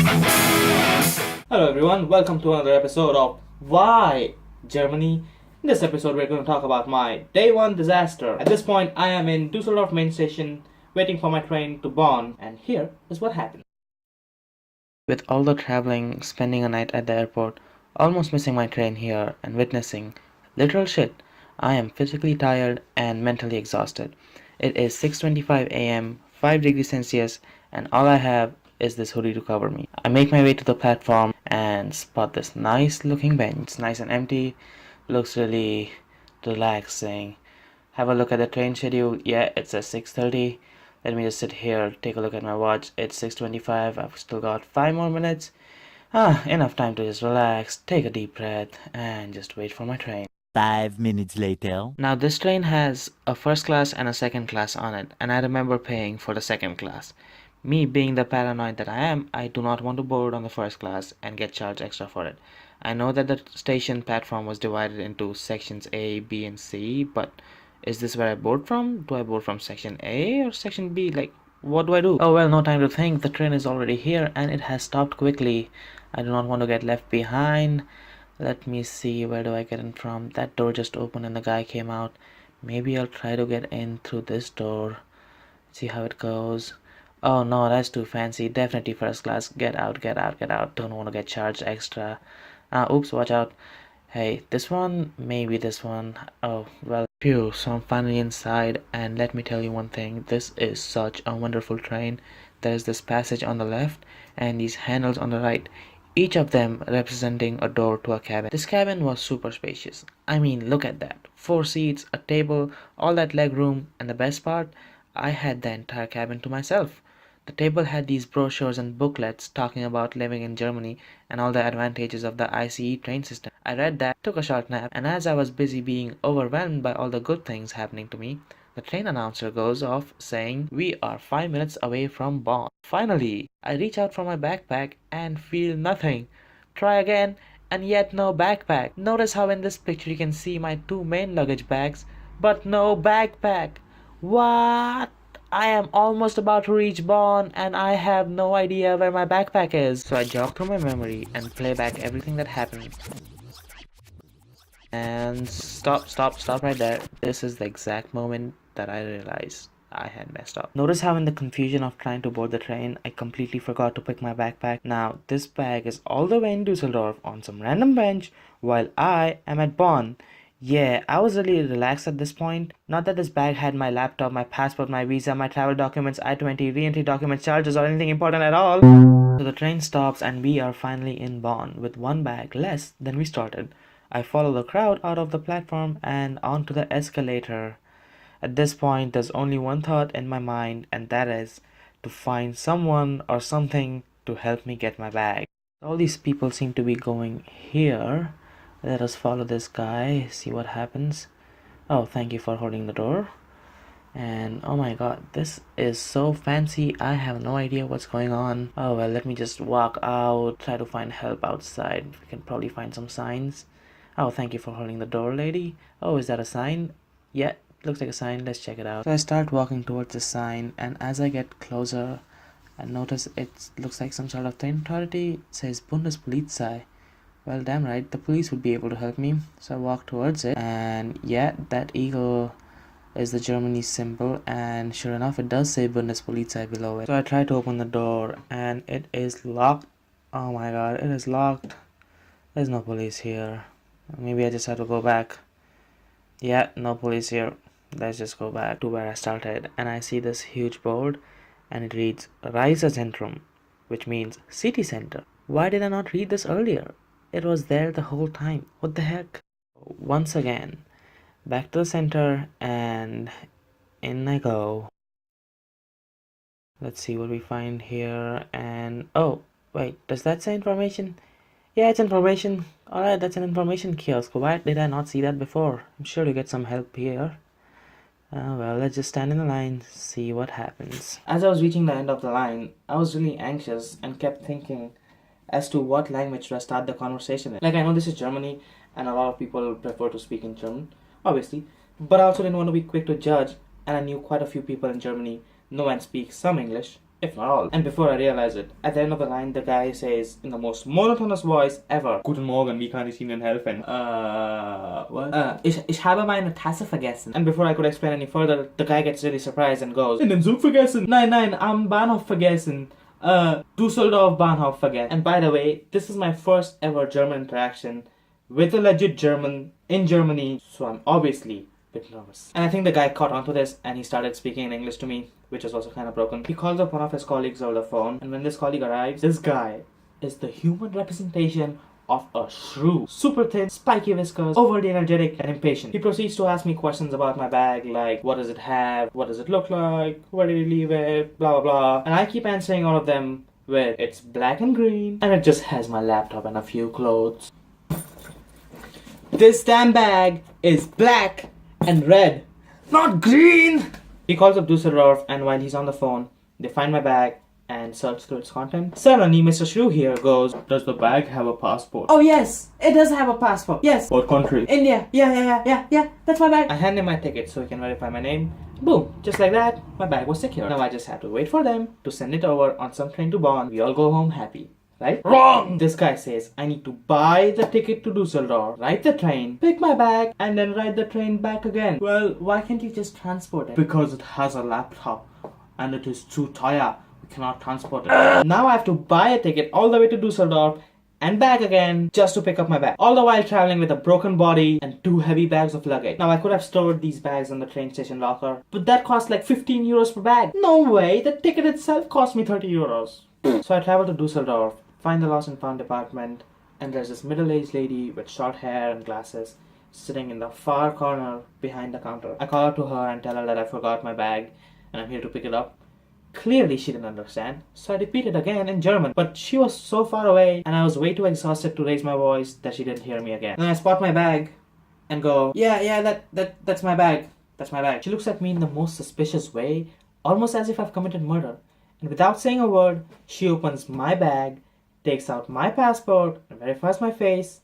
Hello everyone, welcome to another episode of Why Germany. In this episode we're going to talk about my day one disaster. At this point I am in Düsseldorf main station waiting for my train to Bonn, and here is what happened. With all the traveling, spending a night at the airport, almost missing my train here, and witnessing literal shit, I am physically tired and mentally exhausted. It is 6:25 a.m., 5 degrees Celsius, and all I have is this hoodie to cover me. I make my way to the platform and spot this nice looking bench. It's nice and empty, looks really relaxing. Have a look at the train schedule. Yeah, it says 6:30. Let me just sit here, take a look at my watch. It's 6:25. I've still got 5 more minutes. Enough time to just relax, take a deep breath, and just wait for my train. 5 minutes later. Now, this train has a first class and a second class on it, and I remember paying for the second class. Me being the paranoid that I am, I do not want to board on the first class and get charged extra for it. I know that the station platform was divided into sections A, B, and C, but is this where I board from? Do I board from section A or section B? Like, what do I do? Oh well, no time to think. The train is already here and it has stopped quickly. I do not want to get left behind. Let me see, where do I get in from? That door just opened and the guy came out. Maybe I'll try to get in through this door. See how it goes. Oh no, that's too fancy. Definitely first class. Get out, get out, get out. Don't want to get charged extra. Oops, watch out. Hey, this one, maybe this one. Oh, well, phew, so I'm finally inside, and let me tell you one thing. This is such a wonderful train. There's this passage on the left, and these handles on the right, each of them representing a door to a cabin. This cabin was super spacious. I mean, look at that. 4 seats, a table, all that leg room, and the best part, I had the entire cabin to myself. The table had these brochures and booklets talking about living in Germany and all the advantages of the ICE train system. I read that, took a short nap, and as I was busy being overwhelmed by all the good things happening to me, the train announcer goes off saying, "We are 5 minutes away from Bonn." Finally, I reach out for my backpack and feel nothing. Try again, and yet no backpack. Notice how in this picture you can see my 2 main luggage bags, but no backpack. What? I am almost about to reach Bonn and I have no idea where my backpack is. So I jog through my memory and play back everything that happened. And stop right there. This is the exact moment that I realized I had messed up. Notice how in the confusion of trying to board the train, I completely forgot to pick my backpack. Now, this bag is all the way in Dusseldorf on some random bench while I am at Bonn. Yeah, I was really relaxed at this point. Not that this bag had my laptop, my passport, my visa, my travel documents, I-20, re-entry documents, charges, or anything important at all. So the train stops and we are finally in Bonn with one bag less than we started. I follow the crowd out of the platform and onto the escalator. At this point, there's only one thought in my mind, and that is to find someone or something to help me get my bag. All these people seem to be going here. Let us follow this guy, see what happens. Oh, thank you for holding the door. And oh my god, this is so fancy. I have no idea what's going on. Oh well, let me just walk out, try to find help outside. We can probably find some signs. Oh, thank you for holding the door, lady. Oh, is that a sign? Yeah, looks like a sign. Let's check it out. So I start walking towards the sign, and as I get closer, I notice it looks like some sort of train authority. It says Bundespolizei. Well, damn right, the police would be able to help me. So I walk towards it, and yeah, that eagle is the Germany symbol, and sure enough, it does say Bundespolizei below it. So I try to open the door, and it is locked. Oh my god, it is locked. There's no police here. Maybe I just have to go back. Yeah, no police here. Let's just go back to where I started, and I see this huge board, and it reads Reisezentrum, which means city center. Why did I not read this earlier? It was there the whole time. What the heck? Once again, back to the center, and in I go. Let's see what we find here. And oh, wait, does that say information? Yeah, it's information. Alright, that's an information kiosk. Why did I not see that before? I'm sure to get some help here. Well, let's just stand in the line, see what happens. As I was reaching the end of the line, I was really anxious and kept thinking as to what language should I start the conversation in. Like, I know this is Germany and a lot of people prefer to speak in German, obviously, but I also didn't want to be quick to judge, and I knew quite a few people in Germany know and speak some English, if not all. And before I realize it, at the end of the line, the guy says in the most monotonous voice ever, Guten Morgen, wie kann ich Ihnen helfen? What? Ich habe meine Tasse vergessen. And before I could explain any further, the guy gets really surprised and goes, In den Zug vergessen? Nein, am Bahnhof vergessen. Düsseldorf Bahnhof vergessen. And by the way, this is my first ever German interaction with a legit German in Germany, so I'm obviously a bit nervous. And I think the guy caught on to this and he started speaking in English to me, which was also kind of broken. He calls up one of his colleagues over the phone, and when this colleague arrives, this guy is the human representation of a shrew. Super thin, spiky whiskers, overly energetic and impatient. He proceeds to ask me questions about my bag, like what does it have, what does it look like, where did he leave it, blah blah blah. And I keep answering all of them with it's black and green, and it just has my laptop and a few clothes. This damn bag is black and red, not green! He calls up Dusseldorf, and while he's on the phone, they find my bag and search through its content. Suddenly, Mr. Shrew here goes, Does the bag have a passport? Oh yes, it does have a passport. Yes. What country? India. Yeah, that's my bag. I hand him my ticket so he can verify my name. Boom, just like that, my bag was secure. Now I just have to wait for them to send it over on some train to Bonn. We all go home happy. Right? Wrong! This guy says I need to buy the ticket to Dusseldorf, ride the train, pick my bag, and then ride the train back again. Well, why can't you just transport it? Because it has a laptop and it is too tired. We cannot transport it. Now I have to buy a ticket all the way to Dusseldorf and back again just to pick up my bag. All the while traveling with a broken body and 2 heavy bags of luggage. Now I could have stored these bags on the train station locker, but that cost like 15 euros per bag. No way, the ticket itself cost me 30 euros. So I traveled to Dusseldorf, find the lost and found department, and there's this middle-aged lady with short hair and glasses sitting in the far corner behind the counter. I call out to her and tell her that I forgot my bag and I'm here to pick it up. Clearly she didn't understand, so I repeated again in German, but she was so far away and I was way too exhausted to raise my voice that she didn't hear me again. Then I spot my bag and go, yeah, that's my bag. That's my bag. She looks at me in the most suspicious way, almost as if I've committed murder. And without saying a word, she opens my bag, takes out my passport and verifies my face,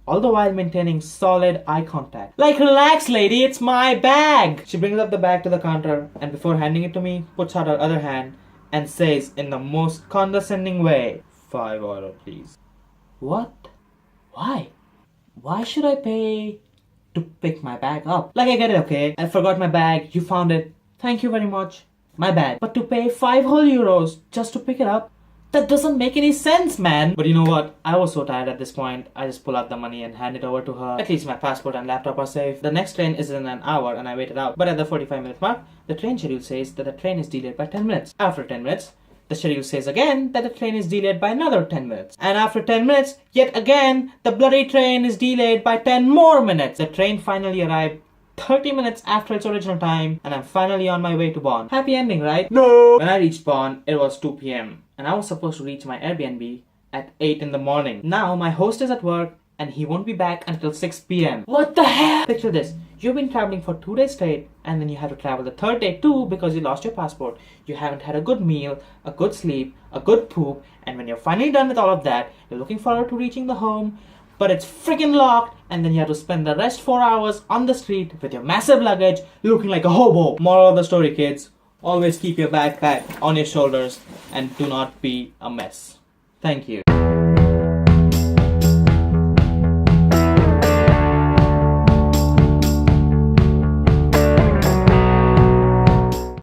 all the while maintaining solid eye contact. Like, relax lady, it's my bag! She brings up the bag to the counter and before handing it to me, puts out her other hand and says in the most condescending way, €5 please. What? Why? Why should I pay to pick my bag up? Like, I get it, okay? I forgot my bag, you found it, thank you very much, my bad. But to pay €5 just to pick it up? That doesn't make any sense, man. But you know what? I was so tired at this point, I just pull out the money and hand it over to her. At least my passport and laptop are safe. The next train is in an hour and I waited out. But at the 45-minute mark, the train schedule says that the train is delayed by 10 minutes. After 10 minutes, the schedule says again that the train is delayed by another 10 minutes. And after 10 minutes, yet again, the bloody train is delayed by 10 more minutes. The train finally arrived 30 minutes after its original time, and I'm finally on my way to Bonn. Happy ending, right? No! When I reached Bonn, it was 2 p.m. and I was supposed to reach my Airbnb at 8 in the morning. Now my host is at work and he won't be back until 6 p.m. What the hell? Picture this. You've been traveling for 2 days straight and then you have to travel the 3rd day too because you lost your passport. You haven't had a good meal, a good sleep, a good poop, and when you're finally done with all of that, you're looking forward to reaching the home, but it's freaking locked, and then you have to spend the rest 4 hours on the street with your massive luggage looking like a hobo. Moral of the story, kids, always keep your backpack on your shoulders and do not be a mess. Thank you.